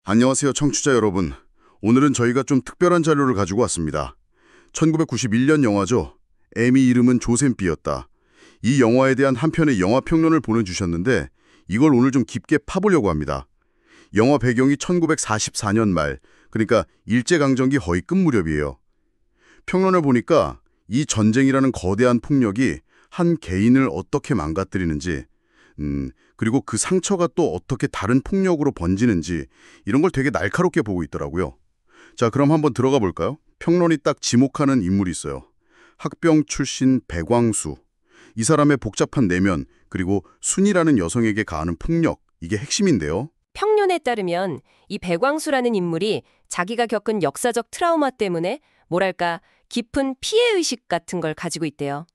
안녕하세요, 청취자 여러분. 오늘은 저희가 좀 특별한 자료를 가지고 왔습니다. 1991년 영화죠. 애미 이름은 조센비였다. 이 영화에 대한 한 편의 영화 평론을 보내주셨는데 이걸 오늘 좀 깊게 파보려고 합니다. 영화 배경이 1944년 말, 그러니까 일제강점기 허위끝 무렵이에요. 평론을 보니까 이 전쟁이라는 거대한 폭력이 한 개인을 어떻게 망가뜨리는지, 그리고 그 상처가 또 어떻게 다른 폭력으로 번지는지 이런 걸 되게 날카롭게 보고 있더라고요. 자, 그럼 한번 들어가 볼까요? 평론이 딱 지목하는 인물이 있어요. 학병 출신 백왕수. 이 사람의 복잡한 내면, 그리고 순이라는 여성에게 가하는 폭력, 이게 핵심인데요. 평론에 따르면 이 백왕수라는 인물이 자기가 겪은 역사적 트라우마 때문에 뭐랄까 깊은 피해의식 같은 걸 가지고 있대요.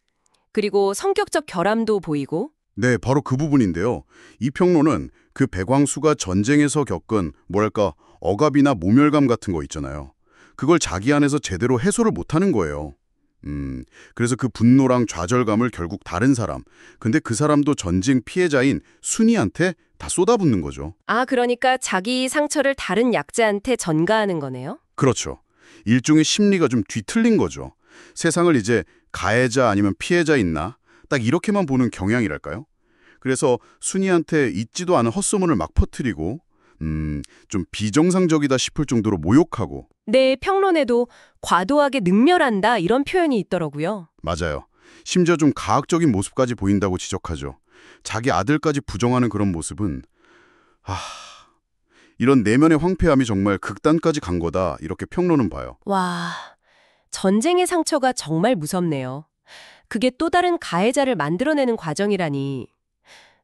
그리고 성격적 결함도 보이고. 네, 바로 그 부분인데요. 이 평론은 그 백왕수가 전쟁에서 겪은 뭐랄까 억압이나 모멸감 같은 거 있잖아요. 그걸 자기 안에서 제대로 해소를 못하는 거예요. 그래서 그 분노랑 좌절감을 결국 다른 사람, 근데 그 사람도 전쟁 피해자인 순이한테 다 쏟아붓는 거죠. 아, 그러니까 자기 상처를 다른 약자한테 전가하는 거네요? 그렇죠. 일종의 심리가 좀 뒤틀린 거죠. 세상을 이제 가해자 아니면 피해자 있나? 딱 이렇게만 보는 경향이랄까요? 그래서 순이한테 있지도 않은 헛소문을 막 퍼뜨리고 좀 비정상적이다 싶을 정도로 모욕하고. 네, 평론에도 과도하게 능멸한다 이런 표현이 있더라고요. 맞아요. 심지어 좀 가학적인 모습까지 보인다고 지적하죠. 자기 아들까지 부정하는 그런 모습은 이런 내면의 황폐함이 정말 극단까지 간 거다 이렇게 평론은 봐요. 와, 전쟁의 상처가 정말 무섭네요. 그게 또 다른 가해자를 만들어내는 과정이라니.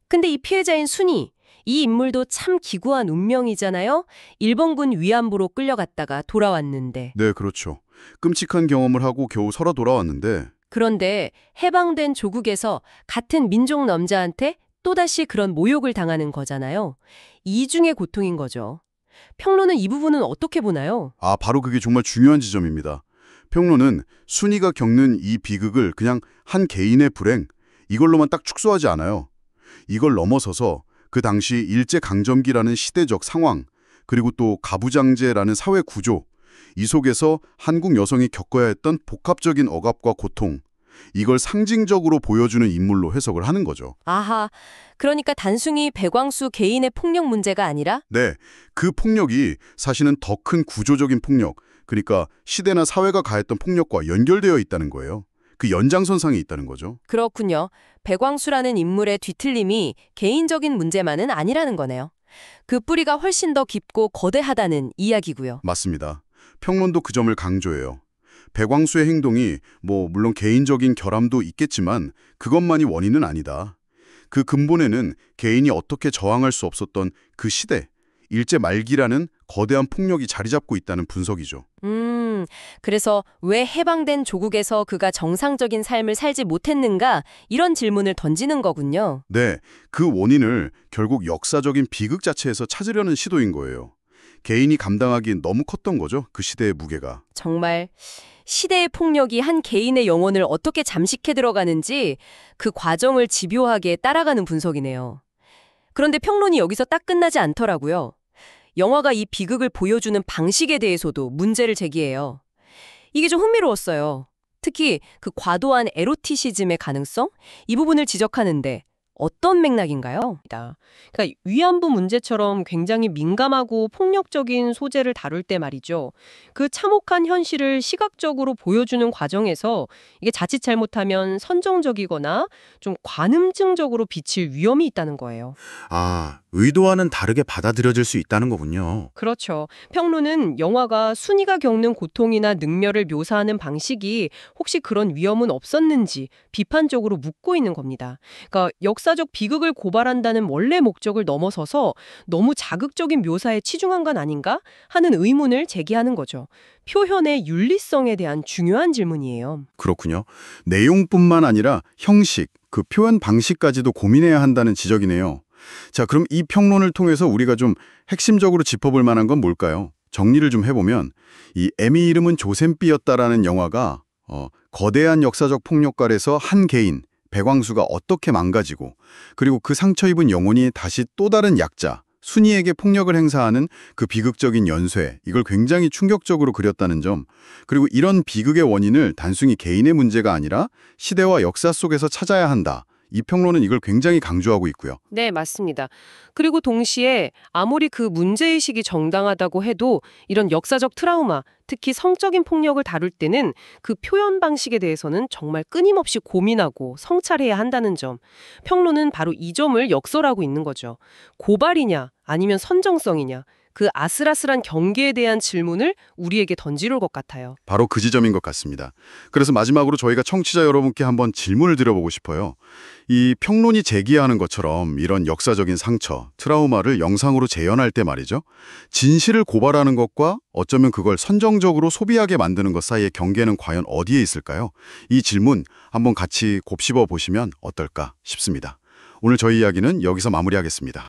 근데 이 피해자인 순이, 이 인물도 참 기구한 운명이잖아요? 일본군 위안부로 끌려갔다가 돌아왔는데. 네, 그렇죠. 끔찍한 경험을 하고 겨우 살아 돌아왔는데. 그런데 해방된 조국에서 같은 민족 남자한테 또다시 그런 모욕을 당하는 거잖아요. 이중의 고통인 거죠. 평론은 이 부분은 어떻게 보나요? 바로 그게 정말 중요한 지점입니다. 평론은 순이가 겪는 이 비극을 그냥 한 개인의 불행, 이걸로만 딱 축소하지 않아요. 이걸 넘어서서 그 당시 일제강점기라는 시대적 상황, 그리고 또 가부장제라는 사회 구조, 이 속에서 한국 여성이 겪어야 했던 복합적인 억압과 고통, 이걸 상징적으로 보여주는 인물로 해석을 하는 거죠. 아하, 그러니까 단순히 백왕수 개인의 폭력 문제가 아니라? 네, 그 폭력이 사실은 더 큰 구조적인 폭력, 그러니까 시대나 사회가 가했던 폭력과 연결되어 있다는 거예요. 그 연장선상에 있다는 거죠. 그렇군요. 백왕수라는 인물의 뒤틀림이 개인적인 문제만은 아니라는 거네요. 그 뿌리가 훨씬 더 깊고 거대하다는 이야기고요. 맞습니다. 평론도 그 점을 강조해요. 백왕수의 행동이 물론 개인적인 결함도 있겠지만 그것만이 원인은 아니다. 그 근본에는 개인이 어떻게 저항할 수 없었던 그 시대, 일제 말기라는 거대한 폭력이 자리 잡고 있다는 분석이죠. 그래서 왜 해방된 조국에서 그가 정상적인 삶을 살지 못했는가 이런 질문을 던지는 거군요. 네, 그 원인을 결국 역사적인 비극 자체에서 찾으려는 시도인 거예요. 개인이 감당하기엔 너무 컸던 거죠, 그 시대의 무게가. 정말 시대의 폭력이 한 개인의 영혼을 어떻게 잠식해 들어가는지 그 과정을 집요하게 따라가는 분석이네요. 그런데 평론이 여기서 딱 끝나지 않더라고요. 영화가 이 비극을 보여주는 방식에 대해서도 문제를 제기해요. 이게 좀 흥미로웠어요. 특히 그 과도한 에로티시즘의 가능성? 이 부분을 지적하는데 어떤 맥락인가요? 그러니까 위안부 문제처럼 굉장히 민감하고 폭력적인 소재를 다룰 때 말이죠. 그 참혹한 현실을 시각적으로 보여주는 과정에서 이게 자칫 잘못하면 선정적이거나 좀 관음증적으로 비칠 위험이 있다는 거예요. 의도와는 다르게 받아들여질 수 있다는 거군요. 그렇죠. 평론은 영화가 순이가 겪는 고통이나 능멸을 묘사하는 방식이 혹시 그런 위험은 없었는지 비판적으로 묻고 있는 겁니다. 그러니까 역사적 비극을 고발한다는 원래 목적을 넘어서서 너무 자극적인 묘사에 치중한 건 아닌가 하는 의문을 제기하는 거죠. 표현의 윤리성에 대한 중요한 질문이에요. 그렇군요. 내용뿐만 아니라 형식, 그 표현 방식까지도 고민해야 한다는 지적이네요. 자, 그럼 이 평론을 통해서 우리가 좀 핵심적으로 짚어볼 만한 건 뭘까요? 정리를 좀 해보면 이 애미 이름은 조센비였다라는 영화가 거대한 역사적 폭력갈에서 한 개인, 백왕수가 어떻게 망가지고 그리고 그 상처 입은 영혼이 다시 또 다른 약자, 순이에게 폭력을 행사하는 그 비극적인 연쇄, 이걸 굉장히 충격적으로 그렸다는 점, 그리고 이런 비극의 원인을 단순히 개인의 문제가 아니라 시대와 역사 속에서 찾아야 한다. 이 평론은 이걸 굉장히 강조하고 있고요. 네, 맞습니다. 그리고 동시에 아무리 그 문제의식이 정당하다고 해도 이런 역사적 트라우마, 특히 성적인 폭력을 다룰 때는 그 표현 방식에 대해서는 정말 끊임없이 고민하고 성찰해야 한다는 점. 평론은 바로 이 점을 역설하고 있는 거죠. 고발이냐 아니면 선정성이냐, 그 아슬아슬한 경계에 대한 질문을 우리에게 던지는 것 같아요. 바로 그 지점인 것 같습니다. 그래서 마지막으로 저희가 청취자 여러분께 한번 질문을 드려보고 싶어요. 이 평론이 제기하는 것처럼 이런 역사적인 상처, 트라우마를 영상으로 재현할 때 말이죠. 진실을 고발하는 것과 어쩌면 그걸 선정적으로 소비하게 만드는 것 사이의 경계는 과연 어디에 있을까요? 이 질문 한번 같이 곱씹어 보시면 어떨까 싶습니다. 오늘 저희 이야기는 여기서 마무리하겠습니다.